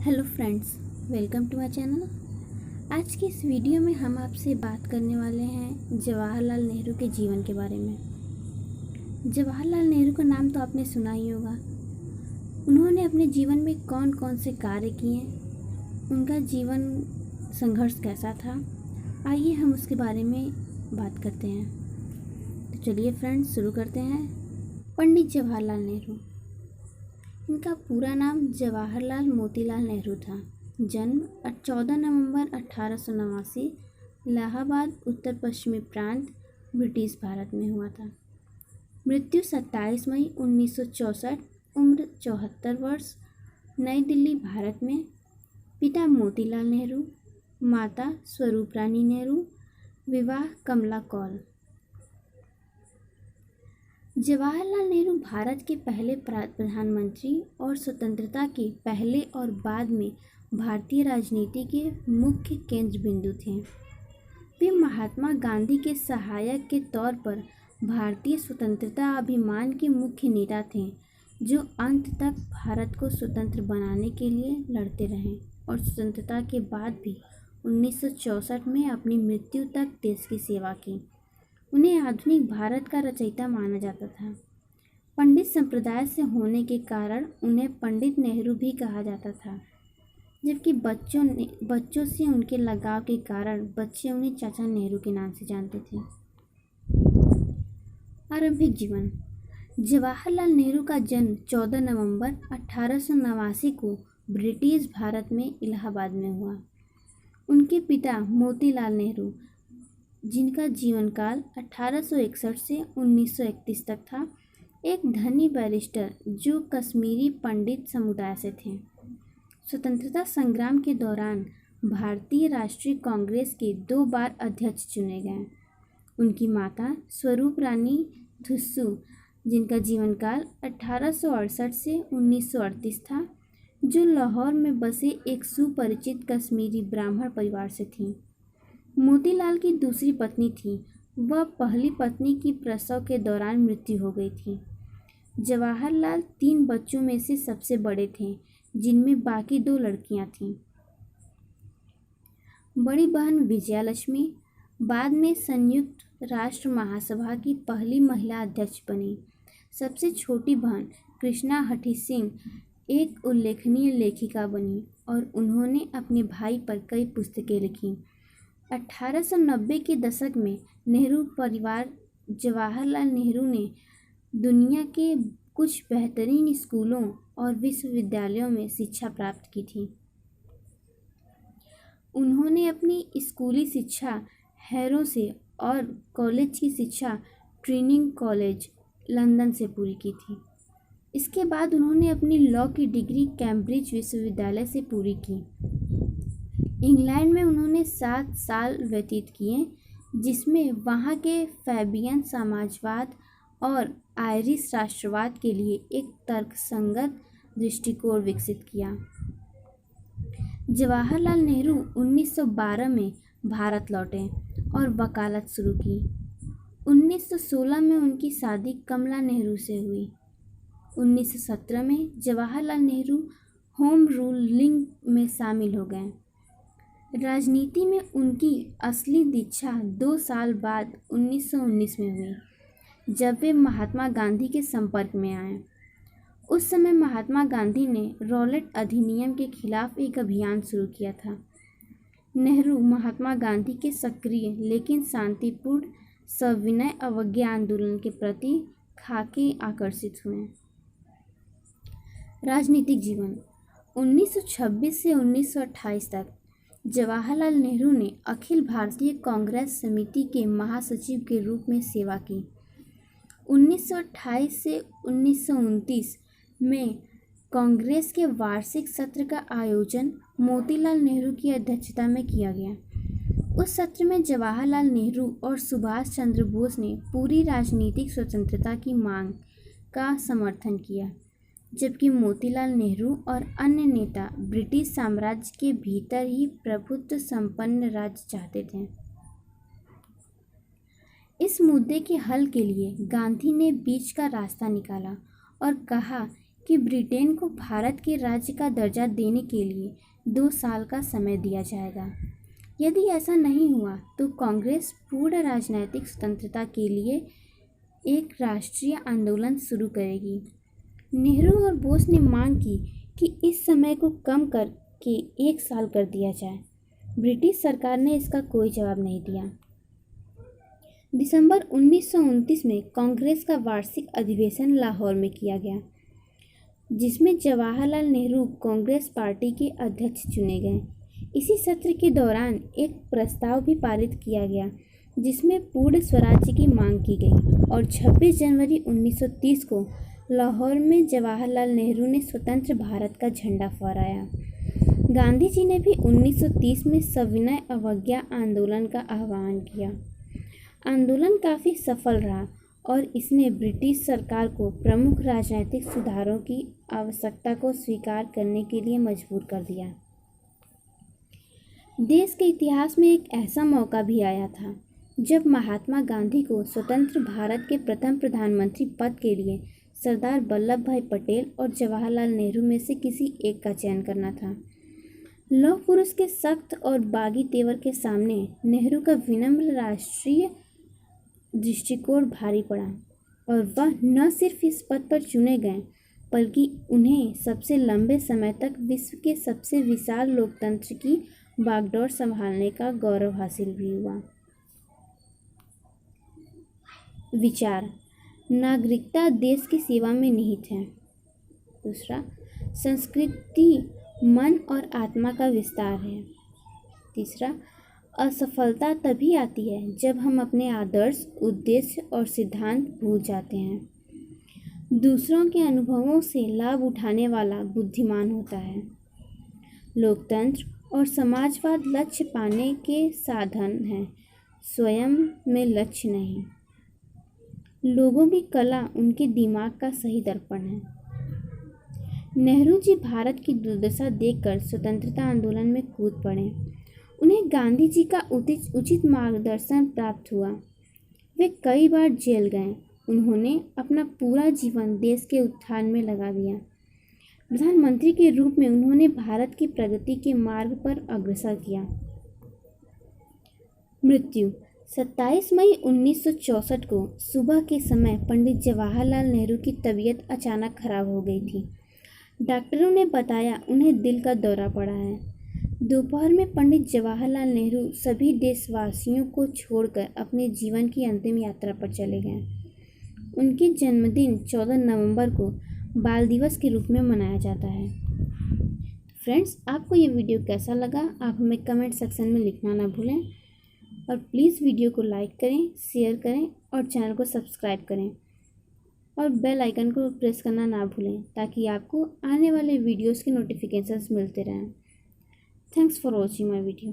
Hello friends, welcome to my channel. आज की इस वीडियो में हम आपसे बात करने वाले हैं जवाहरलाल नेहरू के जीवन के बारे में। जवाहरलाल नेहरू का नाम तो आपने सुना ही होगा। उन्होंने अपने जीवन में कौन कौन से कार्य किए, उनका जीवन संघर्ष कैसा था, आइए हम उसके बारे में बात करते हैं। तो चलिए फ्रेंड्स, शुरू करते हैं। पंडित जवाहरलाल नेहरू, इनका पूरा नाम जवाहरलाल मोतीलाल नेहरू था। जन्म 14 नवंबर 1889 इलाहाबाद उत्तर पश्चिमी प्रांत ब्रिटिश भारत में हुआ था। मृत्यु 27 मई 1964, उम्र 74 वर्ष, नई दिल्ली भारत में। पिता मोतीलाल नेहरू, माता स्वरूप रानी नेहरू, विवाह कमला कौल। जवाहरलाल नेहरू भारत के पहले प्रधानमंत्री और स्वतंत्रता के पहले और बाद में भारतीय राजनीति के मुख्य केंद्र बिंदु थे। वे महात्मा गांधी के सहायक के तौर पर भारतीय स्वतंत्रता अभियान के मुख्य नेता थे, जो अंत तक भारत को स्वतंत्र बनाने के लिए लड़ते रहे और स्वतंत्रता के बाद भी 1964 में अपनी मृत्यु तक देश की सेवा की। उन्हें आधुनिक भारत का रचयिता माना जाता था। पंडित संप्रदाय से होने के कारण उन्हें पंडित नेहरू भी कहा जाता था, जबकि बच्चों से उनके लगाव के कारण बच्चे उन्हें चाचा नेहरू के नाम से जानते थे। आरंभिक जीवन। जवाहरलाल नेहरू का जन्म 14 नवंबर 1889 को ब्रिटिश भारत में इलाहाबाद में हुआ। उनके पिता मोतीलाल नेहरू, जिनका जीवन काल 1861 से 1931 तक था, एक धनी बैरिस्टर जो कश्मीरी पंडित समुदाय से थे। स्वतंत्रता संग्राम के दौरान भारतीय राष्ट्रीय कांग्रेस के 2 बार अध्यक्ष चुने गए। उनकी माता स्वरूप रानी थुस्सू, जिनका जीवन काल 1868 से 1938 था, जो लाहौर में बसे एक सुपरिचित कश्मीरी ब्राह्मण परिवार से थीं। मोतीलाल की दूसरी पत्नी थी। वह पहली पत्नी की प्रसव के दौरान मृत्यु हो गई थी। जवाहरलाल 3 बच्चों में से सबसे बड़े थे, जिनमें बाकी 2 लड़कियां थीं। बड़ी बहन विजयालक्ष्मी बाद में संयुक्त राष्ट्र महासभा की पहली महिला अध्यक्ष बनी। सबसे छोटी बहन कृष्णा हठी सिंह एक उल्लेखनीय लेखिका बनी और उन्होंने अपने भाई पर कई पुस्तकें लिखीं। 1890 के दशक में नेहरू परिवार जवाहरलाल नेहरू ने दुनिया के कुछ बेहतरीन स्कूलों और विश्वविद्यालयों में शिक्षा प्राप्त की थी। उन्होंने अपनी स्कूली शिक्षा हैरो से और कॉलेज की शिक्षा ट्रिनिटी कॉलेज लंदन से पूरी की थी। इसके बाद उन्होंने अपनी लॉ की डिग्री कैम्ब्रिज विश्वविद्यालय से पूरी की। इंग्लैंड में उन्होंने 7 साल व्यतीत किए, जिसमें वहाँ के फैबियन समाजवाद और आयरिश राष्ट्रवाद के लिए एक तर्कसंगत दृष्टिकोण विकसित किया। जवाहरलाल नेहरू 1912 में भारत लौटे और वकालत शुरू की। 1916 में उनकी शादी कमला नेहरू से हुई। 1917 में जवाहरलाल नेहरू होम रूलिंग में शामिल हो गए। राजनीति में उनकी असली दीक्षा 2 साल बाद 1919 में हुई, जब वे महात्मा गांधी के संपर्क में आए। उस समय महात्मा गांधी ने रॉलेट अधिनियम के खिलाफ एक अभियान शुरू किया था। नेहरू महात्मा गांधी के सक्रिय लेकिन शांतिपूर्ण सविनय अवज्ञा आंदोलन के प्रति खासे आकर्षित हुए। राजनीतिक जीवन। 1926 से 1928 तक जवाहरलाल नेहरू ने अखिल भारतीय कांग्रेस समिति के महासचिव के रूप में सेवा की। 1928 से 1929 में कांग्रेस के वार्षिक सत्र का आयोजन मोतीलाल नेहरू की अध्यक्षता में किया गया। उस सत्र में जवाहरलाल नेहरू और सुभाष चंद्र बोस ने पूरी राजनीतिक स्वतंत्रता की मांग का समर्थन किया, जबकि मोतीलाल नेहरू और अन्य नेता ब्रिटिश साम्राज्य के भीतर ही प्रभुत्व संपन्न राज्य चाहते थे। इस मुद्दे के हल के लिए गांधी ने बीच का रास्ता निकाला और कहा कि ब्रिटेन को भारत के राज्य का दर्जा देने के लिए 2 साल का समय दिया जाएगा। यदि ऐसा नहीं हुआ तो कांग्रेस पूर्ण राजनीतिक स्वतंत्रता के लिए एक राष्ट्रीय आंदोलन शुरू करेगी। नेहरू और बोस ने मांग की कि इस समय को कम करके 1 साल कर दिया जाए। ब्रिटिश सरकार ने इसका कोई जवाब नहीं दिया। दिसंबर 1929 में कांग्रेस का वार्षिक अधिवेशन लाहौर में किया गया, जिसमें जवाहरलाल नेहरू कांग्रेस पार्टी के अध्यक्ष चुने गए। इसी सत्र के दौरान एक प्रस्ताव भी पारित किया गया जिसमें पूर्ण स्वराज्य की मांग की गई और 26 जनवरी 1930 को लाहौर में जवाहरलाल नेहरू ने स्वतंत्र भारत का झंडा फहराया। गांधी जी ने भी 1930 में सविनय अवज्ञा आंदोलन का आह्वान किया। आंदोलन काफ़ी सफल रहा और इसने ब्रिटिश सरकार को प्रमुख राजनीतिक सुधारों की आवश्यकता को स्वीकार करने के लिए मजबूर कर दिया। देश के इतिहास में एक ऐसा मौका भी आया था जब महात्मा गांधी को स्वतंत्र भारत के प्रथम प्रधानमंत्री पद के लिए सरदार वल्लभ भाई पटेल और जवाहरलाल नेहरू में से किसी एक का चयन करना था। लौह पुरुष के सख्त और बागी तेवर के सामने नेहरू का विनम्र राष्ट्रीय दृष्टिकोण भारी पड़ा और वह न सिर्फ इस पद पर चुने गए बल्कि उन्हें सबसे लंबे समय तक विश्व के सबसे विशाल लोकतंत्र की बागडोर संभालने का गौरव हासिल भी हुआ। विचार: नागरिकता देश की सेवा में निहित है। दूसरा, संस्कृति मन और आत्मा का विस्तार है। तीसरा, असफलता तभी आती है जब हम अपने आदर्श, उद्देश्य और सिद्धांत भूल जाते हैं। दूसरों के अनुभवों से लाभ उठाने वाला बुद्धिमान होता है। लोकतंत्र और समाजवाद लक्ष्य पाने के साधन हैं, स्वयं में लक्ष्य नहीं। लोगों की कला उनके दिमाग का सही दर्पण है। नेहरू जी भारत की दुर्दशा देखकर स्वतंत्रता आंदोलन में कूद पड़े। उन्हें गांधी जी का उचित मार्गदर्शन प्राप्त हुआ। वे कई बार जेल गए। उन्होंने अपना पूरा जीवन देश के उत्थान में लगा दिया। प्रधानमंत्री के रूप में उन्होंने भारत की प्रगति के मार्ग पर अग्रसर किया। मृत्यु: 27 मई 1964 को सुबह के समय पंडित जवाहरलाल नेहरू की तबीयत अचानक खराब हो गई थी। डॉक्टरों ने बताया उन्हें दिल का दौरा पड़ा है। दोपहर में पंडित जवाहरलाल नेहरू सभी देशवासियों को छोड़कर अपने जीवन की अंतिम यात्रा पर चले गए। उनके जन्मदिन 14 नवंबर को बाल दिवस के रूप में मनाया जाता है। फ्रेंड्स, आपको ये वीडियो कैसा लगा आप हमें कमेंट सेक्शन में लिखना ना भूलें और प्लीज़ वीडियो को लाइक करें, शेयर करें और चैनल को सब्सक्राइब करें और बेल आइकन को प्रेस करना ना भूलें ताकि आपको आने वाले वीडियोस के नोटिफिकेशंस मिलते रहें। Thanks for watching my video.